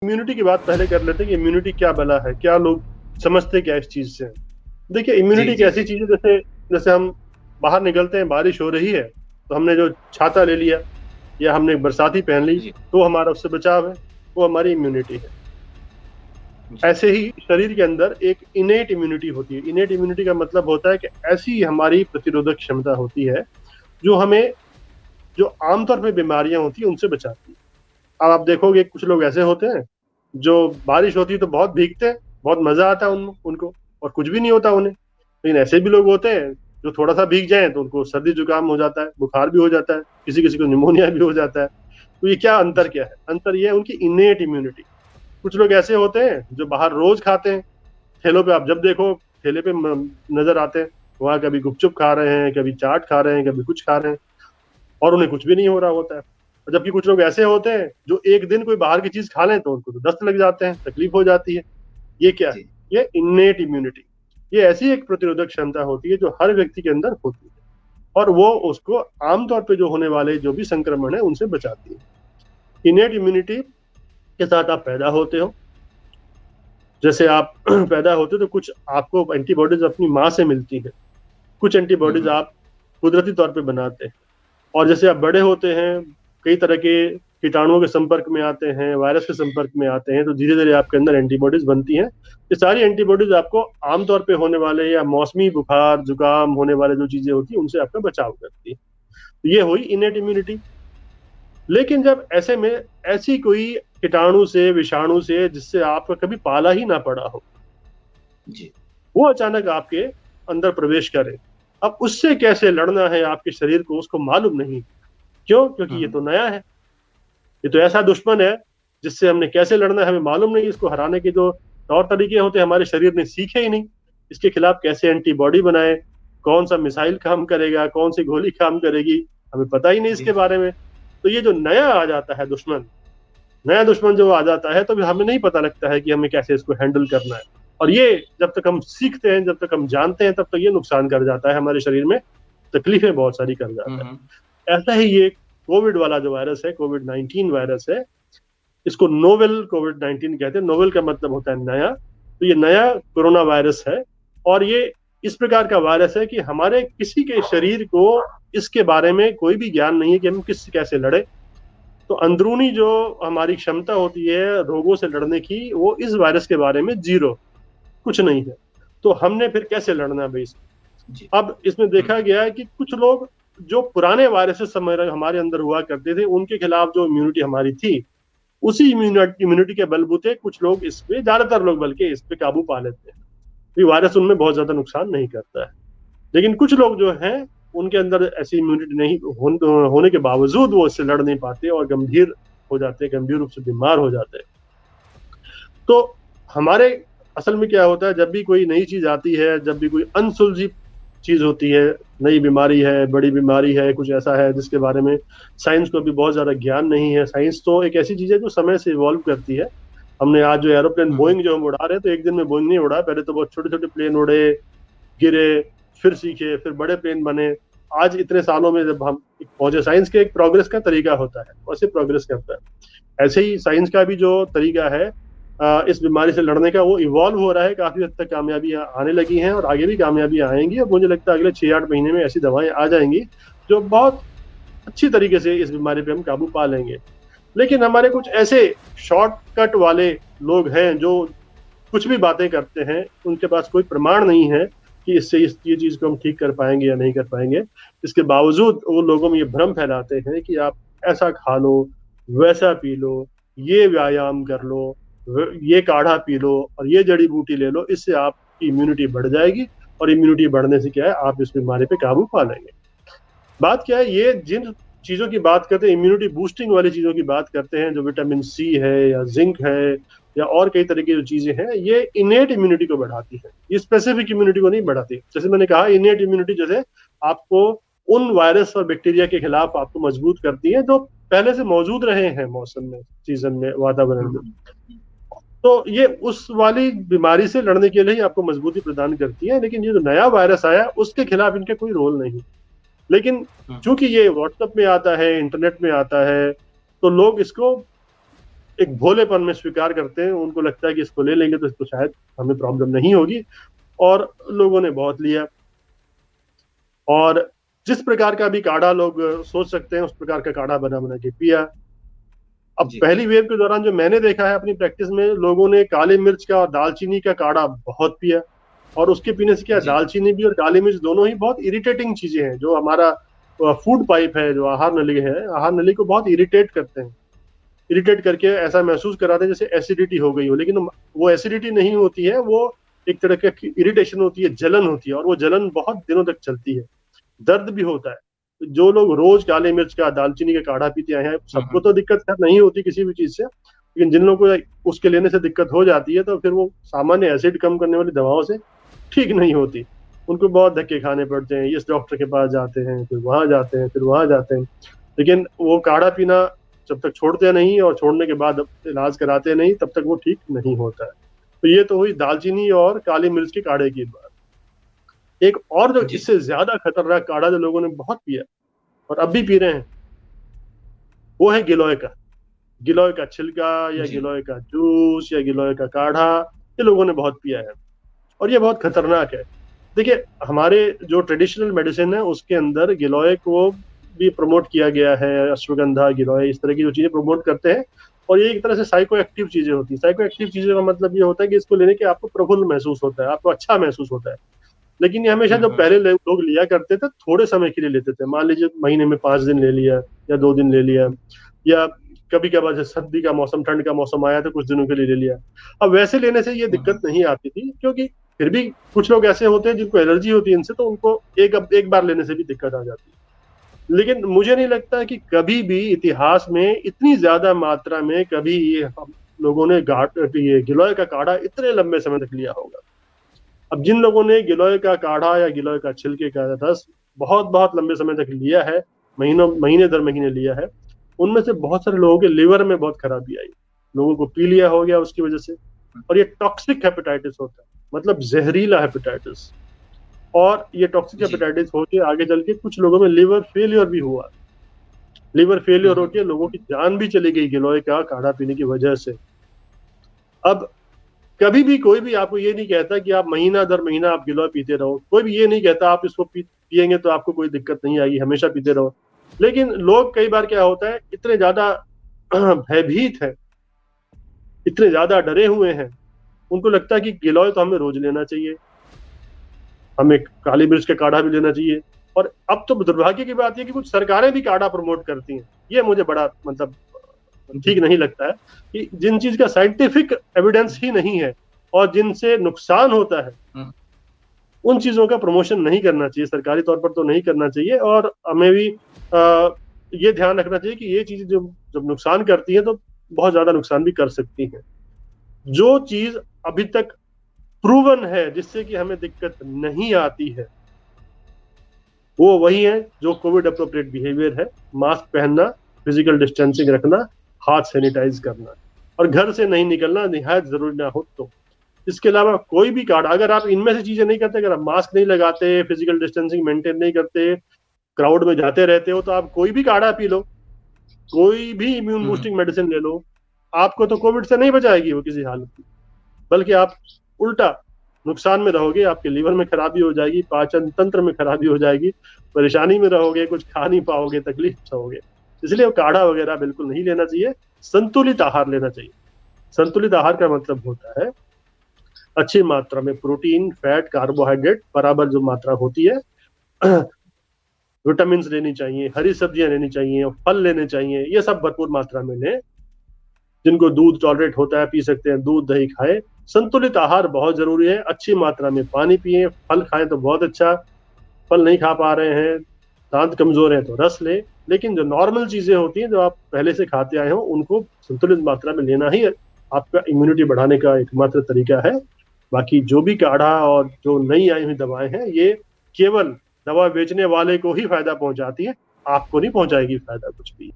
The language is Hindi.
इम्यूनिटी की बात पहले कर लेते हैं कि इम्यूनिटी क्या बला है, क्या लोग समझते क्या इस चीज से। देखिए, जी, इम्यूनिटी एक जी, ऐसी जी। चीज है, जैसे जैसे हम बाहर निकलते हैं, बारिश हो रही है तो हमने जो छाता ले लिया या हमने एक बरसाती पहन ली, जी, तो हमारा उससे बचाव है, वो हमारी इम्यूनिटी है। जी। ऐसे ही शरीर के अंदर एक इनेट इम्यूनिटी होती है। इनेट इम्यूनिटी का मतलब होता है कि ऐसी हमारी प्रतिरोधक क्षमता होती है जो हमें, जो आमतौर पर बीमारियां होती है उनसे बचाती है। अब आप देखोगे कुछ लोग ऐसे होते हैं जो बारिश होती है तो बहुत भीगते हैं, बहुत मजा आता है उनको, और कुछ भी नहीं होता उन्हें। लेकिन ऐसे भी लोग होते हैं जो थोड़ा सा भीग जाएं तो उनको सर्दी जुकाम हो जाता है, बुखार भी हो जाता है, किसी किसी को निमोनिया भी हो जाता है। तो ये क्या अंतर, जी, क्या है अंतर? ये है उनकी इनेट इम्यूनिटी। कुछ लोग ऐसे होते हैं जो बाहर रोज खाते हैं, ठेलों पे आप जब देखो ठेले पे नजर आते हैं, वहां कभी गुपचुप खा रहे हैं, कभी चाट खा रहे हैं, कभी कुछ खा रहे हैं, और उन्हें कुछ भी नहीं हो रहा होता है। जबकि कुछ लोग ऐसे होते हैं जो एक दिन कोई बाहर की चीज खा लें तो उनको तो दस्त लग जाते हैं, तकलीफ हो जाती है। ये क्या है? जी। ये इन्नेट इम्यूनिटी। ये ऐसी एक प्रतिरोधक क्षमता होती है जो हर व्यक्ति के अंदर होती है, और वो उसको आमतौर पे जो होने वाले जो भी संक्रमण है उनसे बचाती है। इनेट इम्यूनिटी के साथ आप पैदा होते हो। जैसे आप पैदा होते हो तो कुछ आपको एंटीबॉडीज अपनी माँ से मिलती है, कुछ हुँ, एंटीबॉडीज हुँ। आप कुदरती तौर पे बनाते हैं। और जैसे आप बड़े होते हैं, कई तरह के कीटाणुओं के संपर्क में आते हैं, वायरस के संपर्क में आते हैं, तो धीरे धीरे आपके अंदर एंटीबॉडीज बनती हैं। ये सारी एंटीबॉडीज आपको आमतौर पे होने वाले या मौसमी बुखार जुकाम होने वाले जो चीजें होती हैं उनसे आपका बचाव करती है। तो ये हुई इनेट इम्यूनिटी। लेकिन जब ऐसे में ऐसी कोई कीटाणु से, विषाणु से, जिससे आपका कभी पाला ही ना पड़ा हो, जी। वो अचानक आपके अंदर प्रवेश करे, अब उससे कैसे लड़ना है आपके शरीर को उसको मालूम नहीं। क्यों? हुँ, क्योंकि ये हुँ। तो नया है। ये तो ऐसा दुश्मन है जिससे हमने कैसे लड़ना है हमें मालूम नहीं। इसको हराने के जो तौर तरीके होते हैं हमारे शरीर ने सीखे ही नहीं। इसके खिलाफ कैसे एंटीबॉडी बनाए, कौन सा मिसाइल काम करेगा, कौन सी गोली काम करेगी, हमें पता ही नहीं इसके जी। बारे में। तो ये जो नया आ जाता है दुश्मन, नया दुश्मन जो आ जाता है, तो भी हमें नहीं पता लगता है कि हमें कैसे इसको हैंडल करना है। और ये जब तक हम सीखते हैं, जब तक हम जानते हैं, तब तक ये नुकसान कर जाता है हमारे शरीर में, तकलीफें बहुत सारी कर हुँ, जाता हुँ। है। ऐसा ही ये कोविड वाला जो वायरस है, कोविड 19 वायरस है, इसको नोवेल कोविड 19 कहते हैं। नोवेल का मतलब होता है नया। तो ये नया कोरोना वायरस है, और ये इस प्रकार का वायरस है कि हमारे किसी के शरीर को इसके बारे में कोई भी ज्ञान नहीं है कि हम किस कैसे लड़े। तो अंदरूनी जो हमारी क्षमता होती है रोगों से लड़ने की, वो इस वायरस के बारे में जीरो, कुछ नहीं है। तो हमने फिर कैसे लड़ना है भाई? जी। अब इसमें हुँ, देखा गया है कि कुछ लोग जो पुराने वायरसेस हमारे अंदर हुआ करते थे, उनके खिलाफ जो इम्यूनिटी हमारी थी, उसी इम्यूनिटी के बलबूते कुछ लोग इस पे, ज्यादातर लोग बल्कि इस पे काबू पा लेते हैं। ये वायरस उनमें बहुत ज्यादा नुकसान नहीं करता है। लेकिन कुछ लोग जो हैं, उनके अंदर ऐसी इम्यूनिटी नहीं होने के बावजूद वो इससे लड़ नहीं पाते और गंभीर हो जाते हैं, गंभीर रूप से बीमार हो जाते हैं। तो हमारे असल में क्या होता है, जब भी कोई नई चीज आती है, जब भी कोई अनसुलझी चीज होती है, नई बीमारी है, बड़ी बीमारी है, कुछ ऐसा है जिसके बारे में साइंस को अभी बहुत ज्यादा ज्ञान नहीं है। साइंस तो एक ऐसी चीज है जो समय से इवॉल्व करती है। हमने आज जो एरोप्लेन हुँ, हुँ। बोइंग जो हम उड़ा रहे हैं, तो एक दिन में बोइंग नहीं उड़ा, पहले तो बहुत छोटे छोटे प्लेन उड़े, गिरे, फिर सीखे, फिर बड़े प्लेन बने। आज इतने सालों में जब हम पहुंचे, साइंस के एक प्रोग्रेस का तरीका होता है, वैसे प्रोग्रेस करता है। ऐसे ही साइंस का भी जो तरीका है इस बीमारी से लड़ने का, वो इवॉल्व हो रहा है, काफी हद तक कामयाबियां आने लगी हैं, और आगे भी कामयाबियां आएंगी। और मुझे लगता है अगले 6-8 महीने में ऐसी दवाएं आ जाएंगी जो बहुत अच्छी तरीके से इस बीमारी पे हम काबू पा लेंगे। लेकिन हमारे कुछ ऐसे शॉर्टकट वाले लोग हैं जो कुछ भी बातें करते हैं, उनके पास कोई प्रमाण नहीं है कि इससे ये चीज को हम ठीक कर पाएंगे या नहीं कर पाएंगे। इसके बावजूद वो लोगों में ये भ्रम फैलाते हैं कि आप ऐसा खा लो, वैसा पी लो, ये व्यायाम कर लो, ये काढ़ा पी लो, और ये जड़ी बूटी ले लो, इससे आपकी इम्यूनिटी बढ़ जाएगी। और इम्यूनिटी बढ़ने से क्या है, आप इस बीमारी पे काबू पा लेंगे। बात क्या है, ये जिन चीजों की बात करते हैं, इम्यूनिटी बूस्टिंग वाली चीजों की बात करते हैं, जो विटामिन सी है या जिंक है या और कई तरह की जो चीजें हैं, ये इनेट इम्यूनिटी को बढ़ाती है, ये स्पेसिफिक इम्यूनिटी को नहीं बढ़ाती। जैसे मैंने कहा, इनेट इम्यूनिटी जैसे आपको उन वायरस और बैक्टीरिया के खिलाफ आपको मजबूत करती है जो पहले से मौजूद रहे हैं मौसम में, सीजन में, हुँ, वातावरण में। हुँ। तो ये उस वाली बीमारी से लड़ने के लिए ही आपको मजबूती प्रदान करती है। लेकिन ये जो नया वायरस आया, उसके खिलाफ इनका कोई रोल नहीं। लेकिन हुँ, चूंकि ये व्हाट्सएप में आता है, इंटरनेट में आता है, तो लोग इसको एक भोलेपन में स्वीकार करते हैं, उनको लगता है कि इसको ले लेंगे तो इसको शायद हमें प्रॉब्लम नहीं होगी, और लोगों ने बहुत लिया। और जिस प्रकार का भी काढ़ा लोग सोच सकते हैं उस प्रकार का काढ़ा बना बना के पिया। अब जी पहली वेव के दौरान जो मैंने देखा है अपनी प्रैक्टिस में, लोगों ने काली मिर्च का और दालचीनी का काढ़ा बहुत पिया। और उसके पीने से क्या, जी दालचीनी भी और काली मिर्च दोनों ही बहुत इरिटेटिंग चीजें हैं, जो हमारा फूड पाइप है, जो आहार नली है, आहार नली को बहुत इरिटेट करते हैं। इरिटेट करके ऐसा महसूस कराते हैं जैसे एसिडिटी हो गई हो, लेकिन वो एसिडिटी नहीं होती है, वो एक तरह की इरिटेशन होती है, जलन होती है, और वो जलन बहुत दिनों तक चलती है। दर्द भी होता है। जो लोग रोज काले मिर्च का, दालचीनी का काढ़ा पीते आए हैं, सबको तो दिक्कत नहीं होती किसी भी चीज से, लेकिन जिन लोगों को उसके लेने से दिक्कत हो जाती है तो फिर वो सामान्य एसिड कम करने वाली दवाओं से ठीक नहीं होती। उनको बहुत धक्के खाने पड़ते हैं, इस डॉक्टर के पास जाते हैं, फिर वहां जाते हैं, फिर वहां जाते हैं, लेकिन वो काढ़ा पीना जब तक छोड़ते नहीं और छोड़ने के बाद इलाज कराते नहीं तब तक वो ठीक नहीं होता है। तो ये तो हुई दालचीनी और काली मिर्च के काढ़े की बात। एक और जो जी इससे ज्यादा खतरनाक काढ़ा जो लोगों ने बहुत पिया और अब भी पी रहे हैं, वो है गिलोय का। गिलोय का छिलका या जी गिलोय का जूस या गिलोय का काढ़ा, ये लोगों ने बहुत पिया है, और ये बहुत खतरनाक है। देखिए, हमारे जो ट्रेडिशनल मेडिसिन है उसके अंदर गिलोय को भी प्रमोट किया गया है, अश्वगंधा, गिलोय, इस तरह की जो चीजें प्रमोट करते हैं, और ये एक तरह से साइको एक्टिव चीजें होती हैं। साइको एक्टिव चीजें का मतलब ये होता है कि इसको लेने के आपको प्रफुल्ल महसूस होता है, आपको अच्छा महसूस होता है। लेकिन ये हमेशा जो पहले लोग लिया करते थे, थोड़े समय के लिए लेते थे, मान लीजिए महीने में 5 दिन ले लिया या 2 दिन ले लिया, या कभी कभार जैसे सर्दी का मौसम, ठंड का मौसम आया तो कुछ दिनों के लिए ले लिया। अब वैसे लेने से ये दिक्कत नहीं आती थी, क्योंकि फिर भी कुछ लोग ऐसे होते हैं जिनको एलर्जी होती है इनसे, तो उनको एक बार लेने से भी दिक्कत आ जाती है। लेकिन मुझे नहीं लगता कि कभी भी इतिहास में इतनी ज्यादा मात्रा में कभी ये हम लोगों ने ये गिलोय का काढ़ा इतने लंबे समय तक लिया होगा। अब जिन लोगों ने गिलोय का काढ़ा या गिलोय का छिलके का रस बहुत बहुत लंबे समय तक लिया है, महीने दर महीने लिया है, उनमें से बहुत सारे लोगों के लिवर में बहुत खराबी आई, लोगों को पीलिया हो गया उसकी वजह से। और ये टॉक्सिक हेपेटाइटिस होता है, मतलब जहरीला हेपेटाइटिस। और ये टॉक्सिक जी हेपेटाइटिस होके आगे चल के कुछ लोगों में लिवर फेलियर भी हुआ। लिवर फेलियर होके लोगों की जान भी चली गई गिलोय का काढ़ा पीने की वजह से। अब कभी भी कोई भी आपको ये नहीं कहता कि आप महीना दर महीना आप गिलोय पीते रहो, कोई भी ये नहीं कहता आप इसको पिएंगे तो आपको कोई दिक्कत नहीं आएगी, हमेशा पीते रहो। लेकिन लोग कई बार क्या होता है, इतने ज्यादा भयभीत है, इतने ज्यादा डरे हुए हैं, उनको लगता है कि गिलोय तो हमें रोज लेना चाहिए, हमें काली मिर्च का काढ़ा भी लेना चाहिए। और अब तो दुर्भाग्य की बात है कि कुछ सरकारें भी काढ़ा प्रमोट करती हैं। ये मुझे बड़ा मतलब ठीक नहीं लगता है कि जिन चीज का साइंटिफिक एविडेंस ही नहीं है और जिनसे नुकसान होता है, उन चीजों का प्रमोशन नहीं करना चाहिए, सरकारी तौर पर तो नहीं करना चाहिए। और हमें भी ये ध्यान रखना चाहिए कि ये चीजें जब नुकसान करती है तो बहुत ज्यादा नुकसान भी कर सकती हैं। जो चीज अभी तक प्रूवन है जिससे कि हमें दिक्कत नहीं आती है, वो वही है जो कोविड अप्रोप्रिएट बिहेवियर है। मास्क पहनना, फिजिकल डिस्टेंसिंग रखना, हाथ सैनिटाइज करना, और घर से नहीं निकलना निहायत जरूरी ना हो तो। इसके अलावा कोई भी काढ़ा, अगर आप इनमें से चीजें नहीं करते, अगर आप मास्क नहीं लगाते, फिजिकल डिस्टेंसिंग मेंटेन नहीं करते, क्राउड में जाते रहते हो, तो आप कोई भी काढ़ा पी लो, कोई भी इम्यून बूस्टिंग मेडिसिन ले लो, आपको तो कोविड से नहीं बचाएगी वो किसी हालत में, बल्कि आप उल्टा नुकसान में रहोगे। आपके लीवर में खराबी हो जाएगी, पाचन तंत्र में खराबी हो जाएगी, परेशानी में रहोगे, कुछ खा नहीं पाओगे, तकलीफ होगे। इसलिए वो काढ़ा वगैरह बिल्कुल नहीं लेना चाहिए, संतुलित आहार लेना चाहिए। संतुलित आहार का मतलब होता है अच्छी मात्रा में प्रोटीन, फैट, कार्बोहाइड्रेट बराबर जो मात्रा होती है, विटामिन लेनी चाहिए, हरी सब्जियां लेनी चाहिए, फल लेने चाहिए, ये सब भरपूर मात्रा में लें। जिनको दूध टॉलरेट होता है पी सकते हैं, दूध दही खाएं। संतुलित आहार बहुत जरूरी है, अच्छी मात्रा में पानी पिए, फल खाएं तो बहुत अच्छा। फल नहीं खा पा रहे हैं, दांत कमजोर है तो रस ले। लेकिन जो नॉर्मल चीजें होती हैं जो आप पहले से खाते आए हो, उनको संतुलित मात्रा में लेना ही आपका इम्यूनिटी बढ़ाने का एकमात्र तरीका है। बाकी जो भी काढ़ा और जो नई आई हुई दवाएं हैं, ये केवल दवा बेचने वाले को ही फायदा पहुंचाती है, आपको नहीं पहुंचाएगी फायदा कुछ भी।